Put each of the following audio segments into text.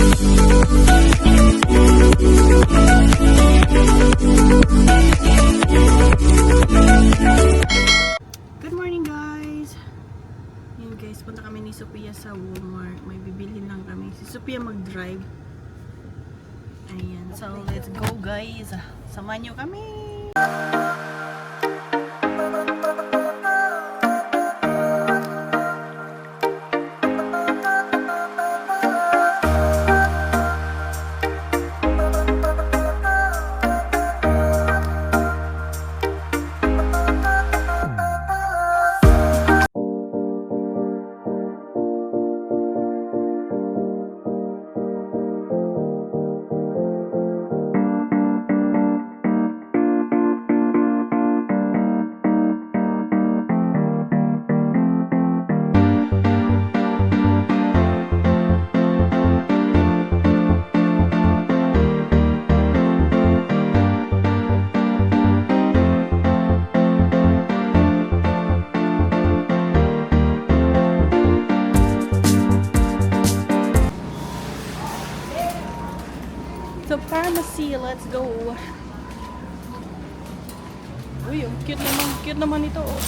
Good morning guys! Yun guys, punta kami ni Sophia sa Walmart. May bibilhin lang kami. Si Sophia mag-drive. Ayan. So, let's go guys. Samahan nyo kami! So, pharmacy, let's go. Uy, cute naman ito. Oh.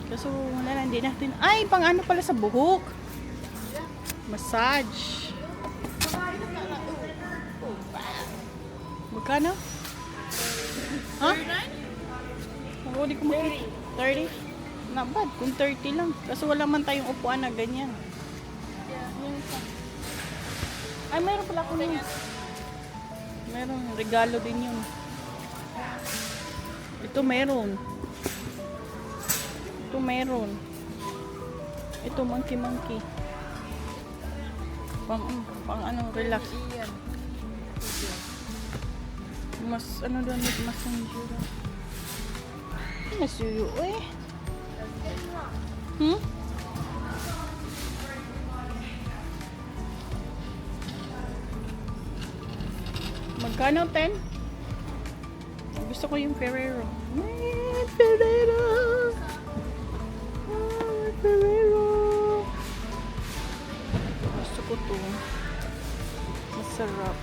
Kaso, wala na, hindi natin. Ay, pang ano pala sa buhok. Massage. Magkano? Ha? Ako, di ko makita. 30? Not bad, kung 30 lang. Kaso wala man tayong upuan na ganyan. Ay, mayroon pala ako nun. Meron, regalo din yun. Ito meron. Ito meron. Ito monkey. Pang ano, relax. Mas, ano doon, mas sanjura. Nasuyo eh. Magkano? 10? Gusto ko yung Ferrero. Ferrero! Ferrero! Gusto ko to. Masarap.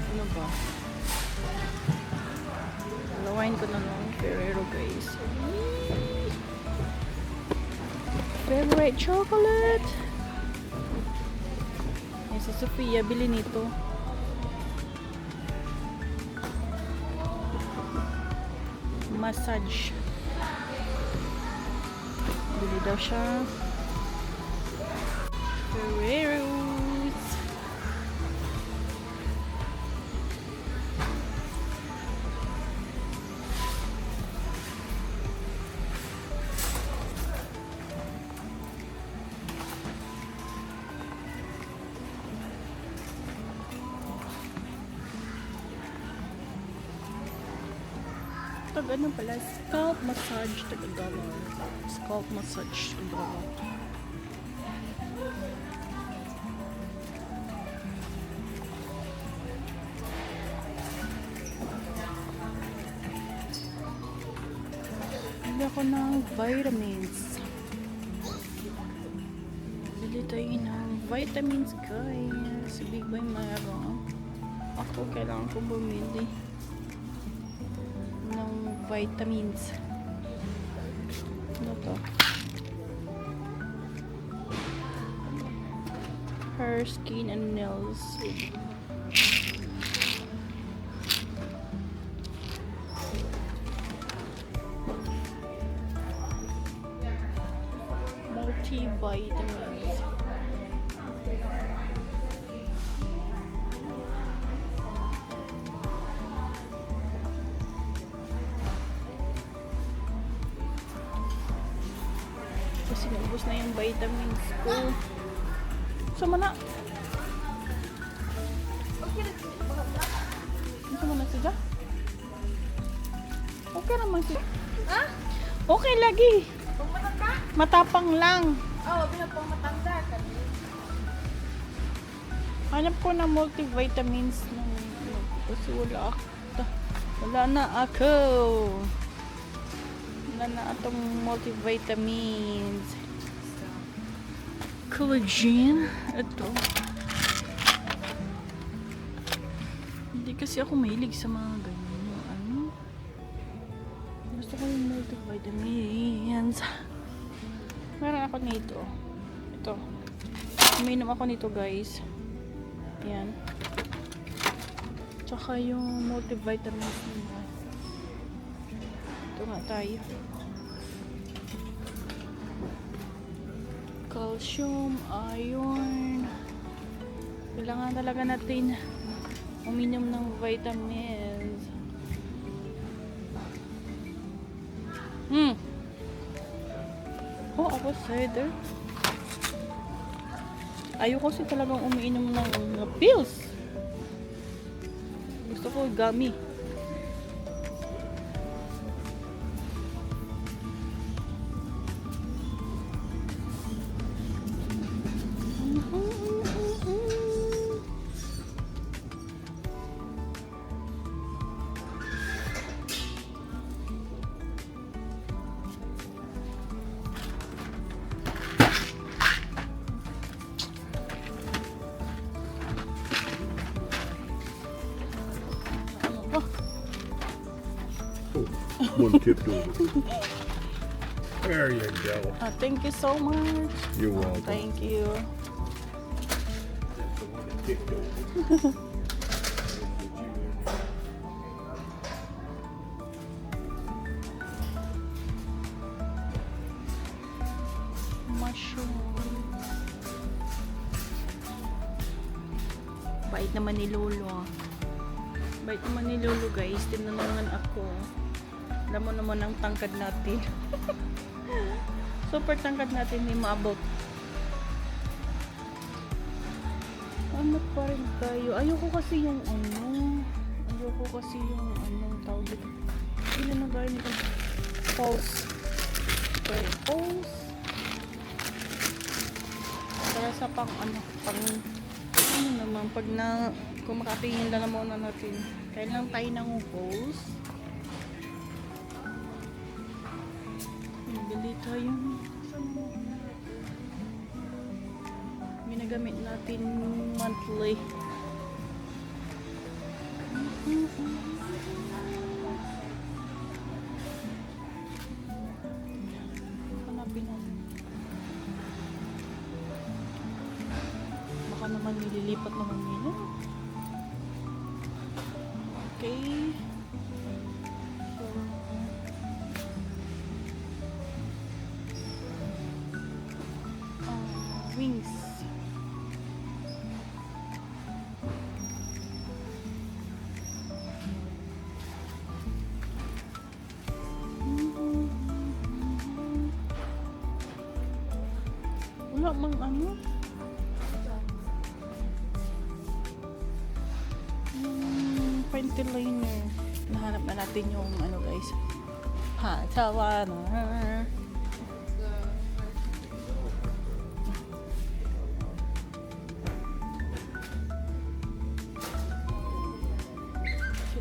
Ano ba? Lawain ko na lang Ferrero guys. Favorite chocolate. Ay, si Sophia bili nito. Massage. Bili daw siya. Ferrero's. Tag ano pala, scalp massage $1. Scalp massage $1. Bili ako ng vitamins. Bili tayo ng vitamins guys. Big Boy mayroon. Ako kailangan ko bumili vitamins. Ano to? Hair, skin, and nails. Multivitamins. Kasi naubos na yung vitamins ko. Sama na. Sama na siya. Okay naman siya. Ha? Okay lagi. Matapang lang. Oo, pinapang matanda ka. Hanap ko ng multivitamins ng kasi wala na ako. Wala na atong multivitamins. Collagen. Ito. Hindi kasi ako mahilig sa mga ganyan. Yung ano? Gusto ko yung multivitamins. Meron ako nito. Ito. Uminom ako nito, guys. Yan. Tsaka yung multivitamins nila. Ito nga tayo. Calcium, iron. Kailangan talaga natin uminom ng vitamins. Oh, apple cider. Ayoko kasi talagang umiinom ng pills. Gusto ko gummy. One tipped over. There you go. Thank you so much. You're welcome. Thank you. That's the one that tipped over. Mushroom. Bait naman ni Lolo. Bait naman ni Lolo, guys. Tingnan naman ako. Alam mo naman ang tangkad natin. Super tangkad natin, hindi maabot. Ano pa rin tayo? Ayoko kasi yung tawag dito. Hindi na gaya nito. Pulse. Okay, pulse. Para sa pang naman, pag kumakatingin lang muna natin. Kailan tayo nang pulse. Bili tayo. Ginagamit natin monthly. Hanapin natin. Baka naman nililipat naman nila. Okay. Wings. Wala mang ano. Panty liner. Nahanap na natin yung ano, guys. Tawa na.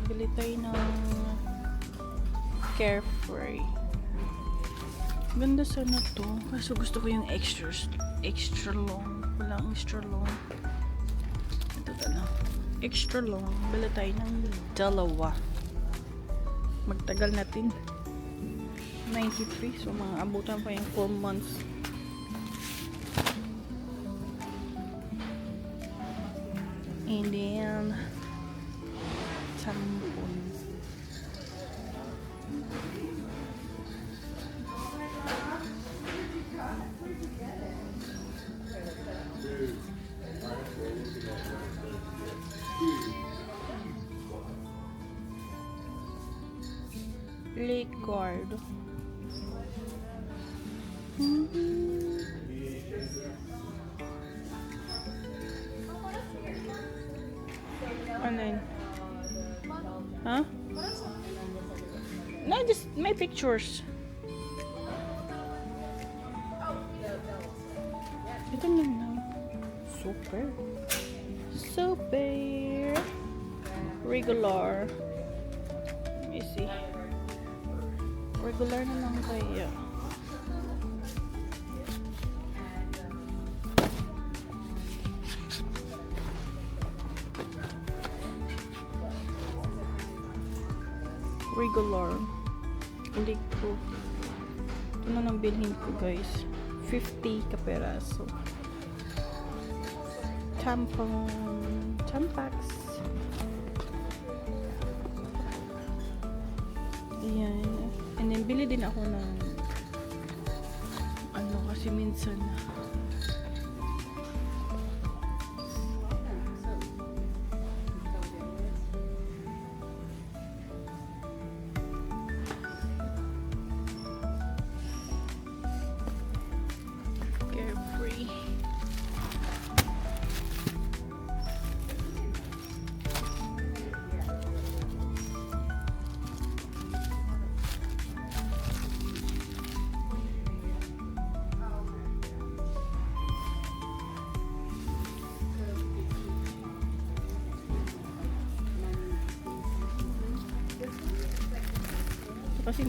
Bili tayo ng Carefree. Ganda sana to. Kaso gusto ko yung extra long. Walang extra long. Ito na. Extra long. Bili tayo ng dalawa. Magtagal natin. 93. So mga abutan pa yung 4 months. And then sampun. Liquid. Ano yun? Huh? No, just my pictures. Ito lang na. Super. Super. Regular. Let me see. Regular na lang kaya. Regular. Leak proof. Ito na lang bilhin ko guys. 50 ka peraso. Tampon. Tampax. Ayan. And then, bili din ako ng ano kasi minsan Carefree. Kasi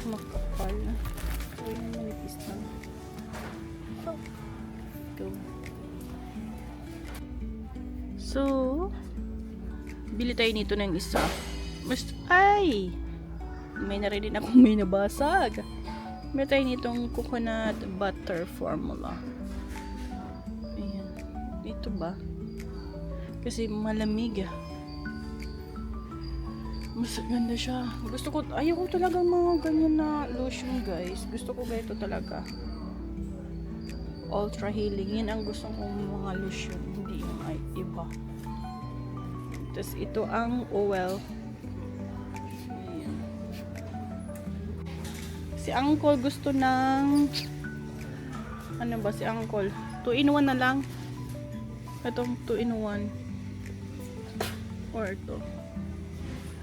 makapal na. So, yung manipis na. Go. So, bili tayo nito ng isa. Ay! May narinig ako may nabasag. Bili tayo nitong coconut butter formula. Ayan. Dito ba? Kasi malamig ah. Mas ganda siya. Gusto ko, ayoko talaga mga ganyan na lotion guys. Gusto ko ganito talaga. Ultra healing. Yan ang gusto kong mga lotion. Hindi yung iba. Tapos ito ang oil. Ayan. Si Uncle gusto ng ano ba si Uncle? 2-in-1 na lang. Itong 2-in-1. Or ito.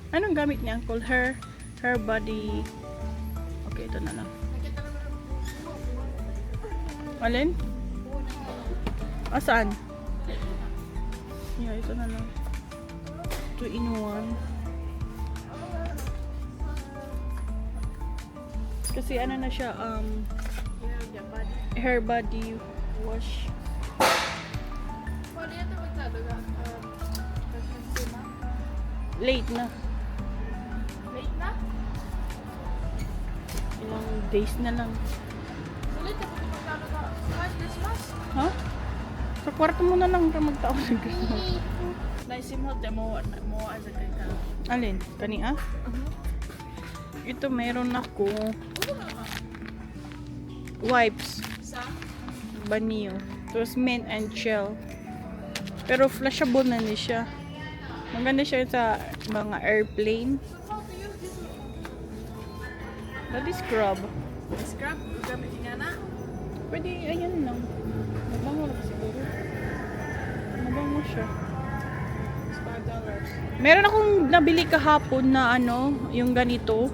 Anong gamit niya, Uncle? Hair body. Okay, ito na lang. Alin? Saan? Yeah, ito na lang. 2-in-1. Kasi ano na siya, hair body wash. Late na. Wait na? Ilang days na lang. Ulit ako ito magkano ka. Christmas? Ha? Sa kwarto mo na lang ka magtaon ng Christmas. Naisim mo, mo as a ka. Alin? Kani ah? Ito meron ako wipes. Sa? Banyo. Tapos mint and gel. Pero flashable na ni siya. Maganda siya sa mga airplane. How to use this? Body scrub. Scrub? Gamit nga na? Pwede, ayan lang. Mabango lang siguro. Mabango siya. $5. Meron akong nabili kahapon na ano, yung ganito.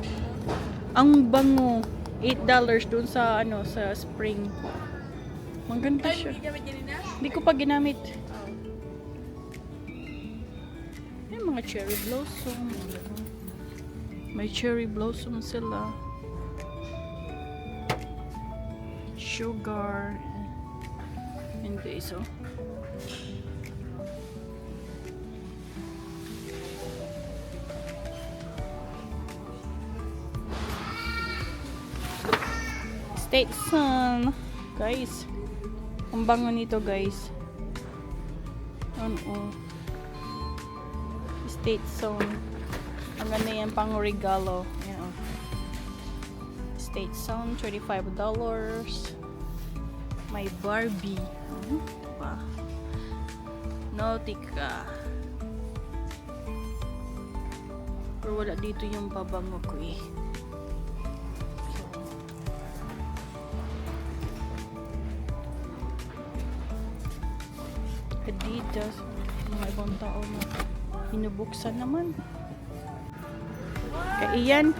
Ang bango. $8 dun sa ano, sa spring. Maganda Ay, siya. hindi gamit yan na? Hindi ko pa ginamit. Yung mga cherry blossom. May cherry blossom sila. Sugar. Hindi so. State Sun. Guys. Ang bango nito guys. Ano. State Sun. Ang ganda yan pang regalo. Yan o. State Sun. $25. May Barbie. Pa. Nautica. Pero wala dito yung pabango ko eh. Adidas, mga ibang tao na hinubuksan naman. Kay Ian,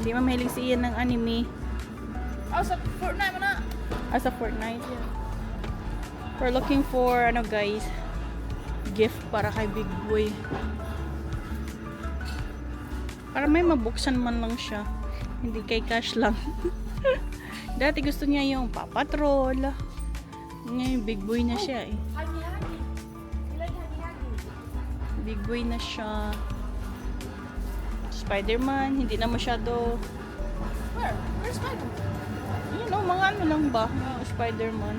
hindi mamahilig si Ian ng anime. Oh, sa Fortnite mo na. As a Fortnite, yeah. We're looking for, ano guys, gift para kay Big Boy. Para may mabuksan man lang siya. Hindi kay Cash lang. Dati gusto niya yung Paw Patrol. Ngayon, big boy na siya eh. Hagi-hagi. You like hagi-hagi? Big boy na siya. Spider-Man, hindi na masyado. Where? Where's Spider-Man? You know, mga ano lang ba? Mga Spider-Man.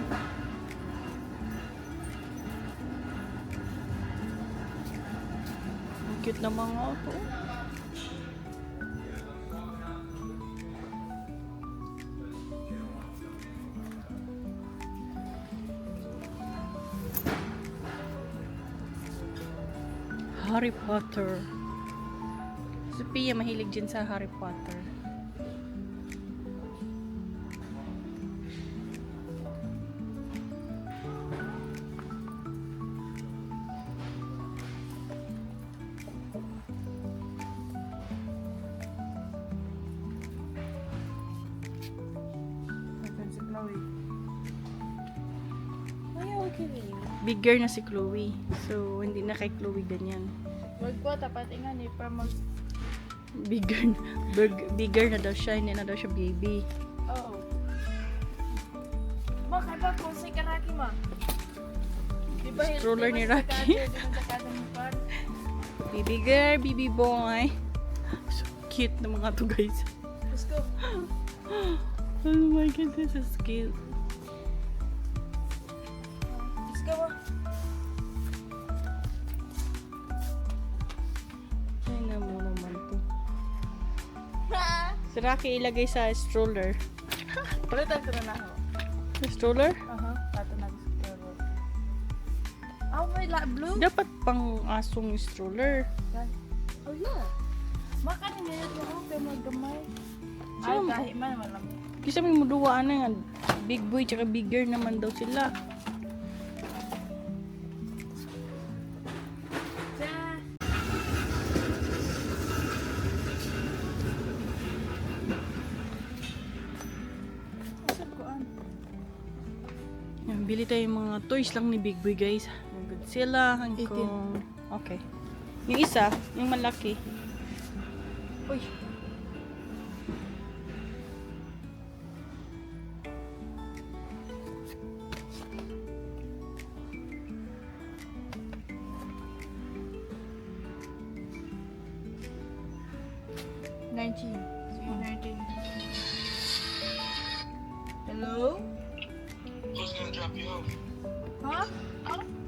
Ang cute na mga ako. Harry Potter. Sophia, mahilig din sa Harry Potter. Ayaw, okay. Bigger na si Chloe. So, hindi na kay Chloe ganyan. Wag ko, tapat nga ni para mag... Bigger na daw siya. Hindi na daw siya baby. Oo. Ma, kaya ba kung si Karaki, ma? Diba, Stroller ni Rocky. Baby girl, baby boy. So cute na mga to, guys. Let's go. Oh my god, this is cute. Let's go, ma. Ay na mo naman to. Si Rocky ilagay sa stroller. Palitan ko na na ako. Sa stroller? Aha, tato na sa stroller. Oh, may blue? Dapat pang asong stroller. Oh, yeah. Makanin nila ito ako kay mga gamay. Ay, Sino mo? kahit man naman lang. Kasi may muduwaan na nga. Big boy tsaka bigger naman daw sila. Tiyan. Asal ko an? Yan, bili tayo yung mga toys lang ni Big Boy, guys. Yung Godzilla, Hong 18. Kong. Okay. Yung isa, yung malaki. Uy. $19. So, 19. Hello? Who's gonna drop you off? Huh?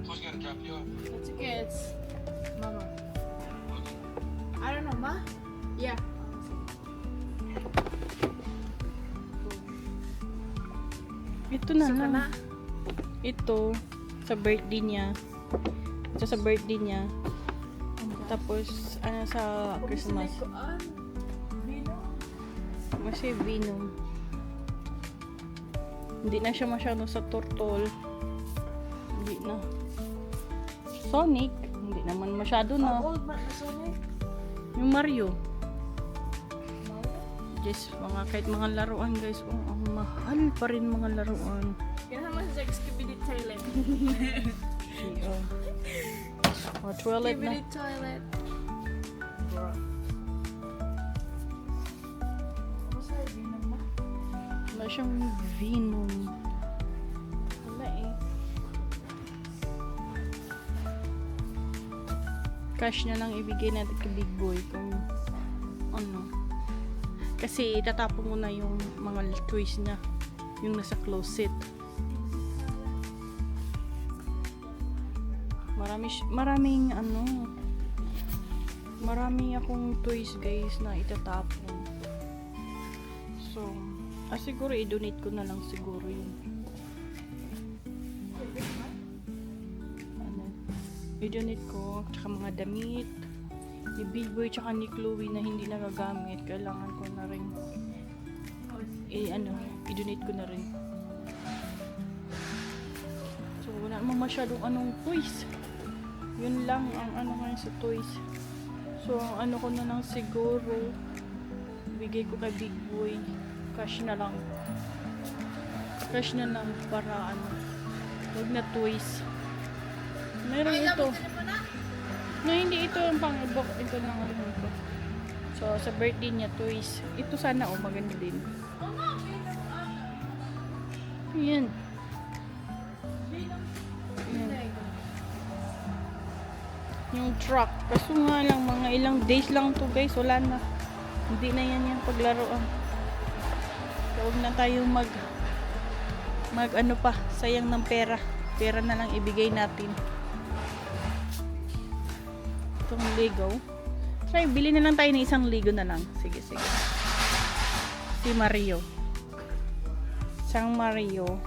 Who's gonna drop you off? It's okay, it's Mama. I don't know, Ma? Yeah. Ito na So, lang. na. Ito, sa birthday niya. Ito sa birthday niya. Tapos, ano sa Christmas. Kasi Venom. Hindi na siya masyado sa Turtle. Hindi na. Sonic. Hindi naman masyado na. Old man na Sonic. Yung Mario. Just mga kahit mga laruan, guys. Oh, ang mahal pa rin mga laruan. Yan naman sa Skibidi Toilet. Oh, toilet na. Skibidi Toilet. Masaya din naman. Wala siyang Venom. Wala eh. Cash na lang ibigay natin kay Big Boy kung ano. Kasi itatapon ko na yung mga toys niya. Yung nasa closet. Maraming ano. Marami akong toys, guys, na itatapon. So, siguro i-donate ko na lang siguro yun. Ano, i-donate ko, tsaka mga damit ni Big Boy tsaka ni Chloe na hindi nagagamit. Kailangan ko na rin i-donate ko na rin. So, wala naman masyadong anong toys. Yun lang ang ano ngayon sa toys. So, ang ano ko na lang siguro, bigay ko kay Big Boy. Cash na lang. Cash na lang para ano, huwag na toys. Meron ito. Na hindi ito ang pang-book. Ito lang ano ito. So, sa birthday niya, toys. Ito sana, oh, maganda din. Ayan. Ayan. Yung truck. Kaso nga lang, mga ilang days lang to guys. Wala na. Hindi na yan yung paglaruan. So, huwag na tayo mag ano pa. Sayang ng pera. Pera na lang ibigay natin. Itong Lego. Try, bili na lang tayo ng isang Lego na lang. Sige, sige. Si Mario. Isang Mario.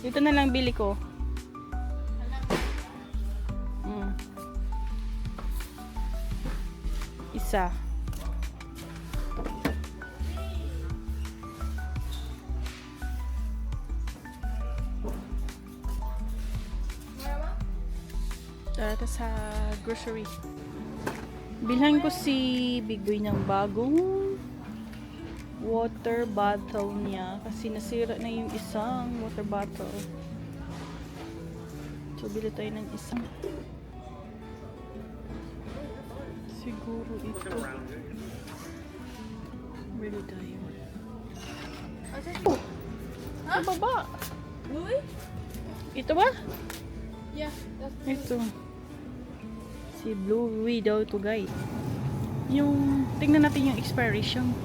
Ito na lang bili ko. Isa. Tara sa grocery. Bilhan ko si Big Boy ng bagong water bottle niya kasi nasira na yung isang water bottle. So bili tayo ng isang. Siguro ito. Bili tayo. Oh! Sa baba! Really? Ito ba? Yeah, that's Ito. Si Blue Widow to guys. Yung, tingnan natin yung expiration.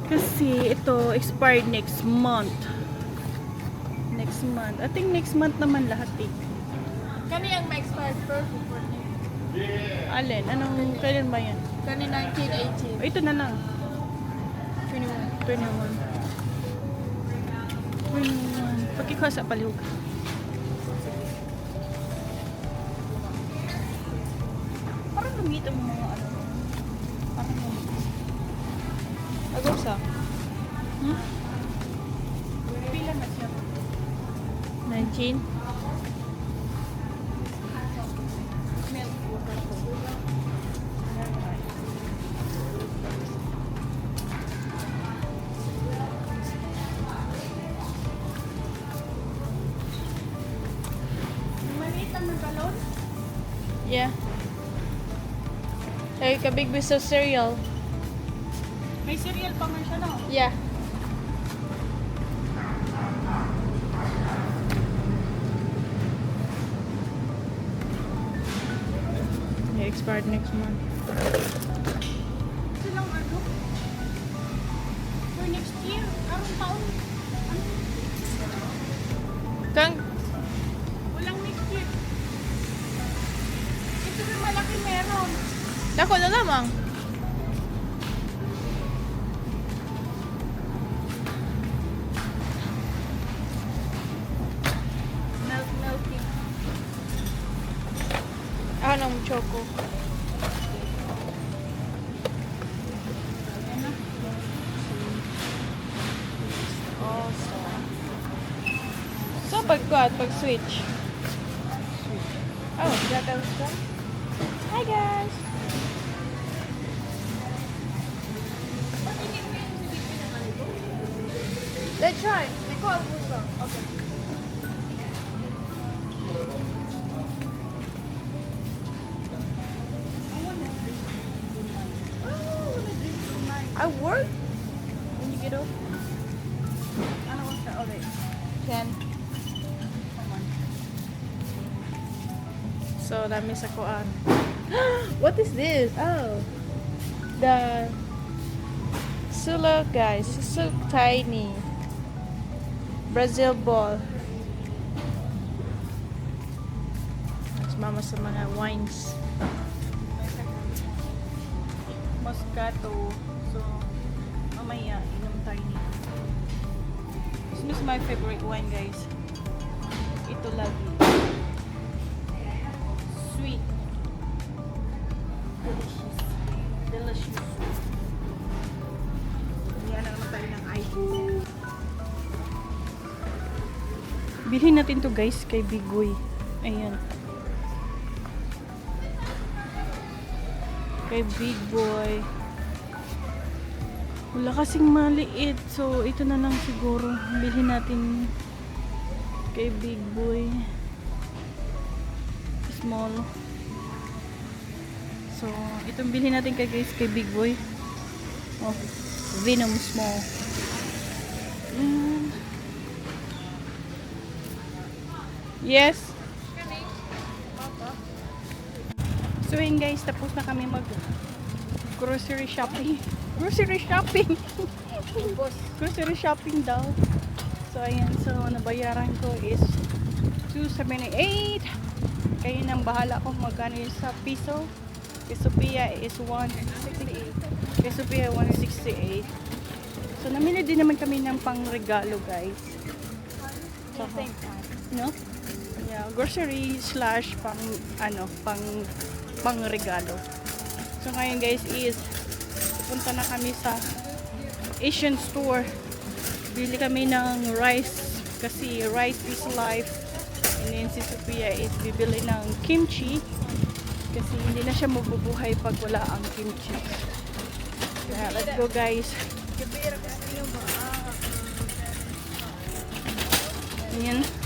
Kasi ito, expired next month. Next month. I think next month naman lahat eh. Kani ang ma-expired first before Alin? Anong, kailan ba yan? Kani 1918. Oh, ito na lang. 21. 21. Pagkikuha sa palihog. Parang lumita mo mga ano. Parang lumita. Agaw sa? Pila na siya? 19? Yeah. Ay, kabig sa cereal. May cereal pa man siya, no? Yeah. Yeah, expired next month. Silang ano? For next year, karong taon. Kang, Walang next year. Ito rin malaki meron. dako na lamang. Milky. Ako ng choco. So, pag-switch. Oh, that was fun. Hi, guys! Let's try. They call it Wusa. Okay. I work when you get off. Ano was the other? 10. So, dami sa kuan. What is this? Oh. The Sula, guys. It's so tiny. Brazil ball. Mas mama sa mga wines. Moscato. So, mamaya, inom tayo nito. This is my favorite wine, guys. Ito lagi. Sweet. Delicious. Delicious. Yan na naman tayo ng ice. Bilhin natin to guys kay Big Boy. Ayan. Kay Big Boy. Wala kasing maliit. So, ito na lang siguro. Bilhin natin kay Big Boy. Small. So, itong bilhin natin kay guys, kay Big Boy. Oh, Venom Small. Mm. Yes. So yun guys, tapos na kami mag grocery shopping. Grocery shopping. Grocery shopping daw. So ayan, so nabayaran ko is 278. Kayo nang bahala kung magkano yun sa piso. Kay Sophia is 168. Kay Sophia 168. So namili din naman kami ng pangregalo guys. So, no? Yeah, grocery slash pang regalo. So ngayon guys is pupunta na kami sa Asian store. Bili kami ng rice kasi rice is life. And then si Sophia is bibili ng kimchi kasi hindi na siya mabubuhay pag wala ang kimchi. Yeah, let's go guys. Ayan.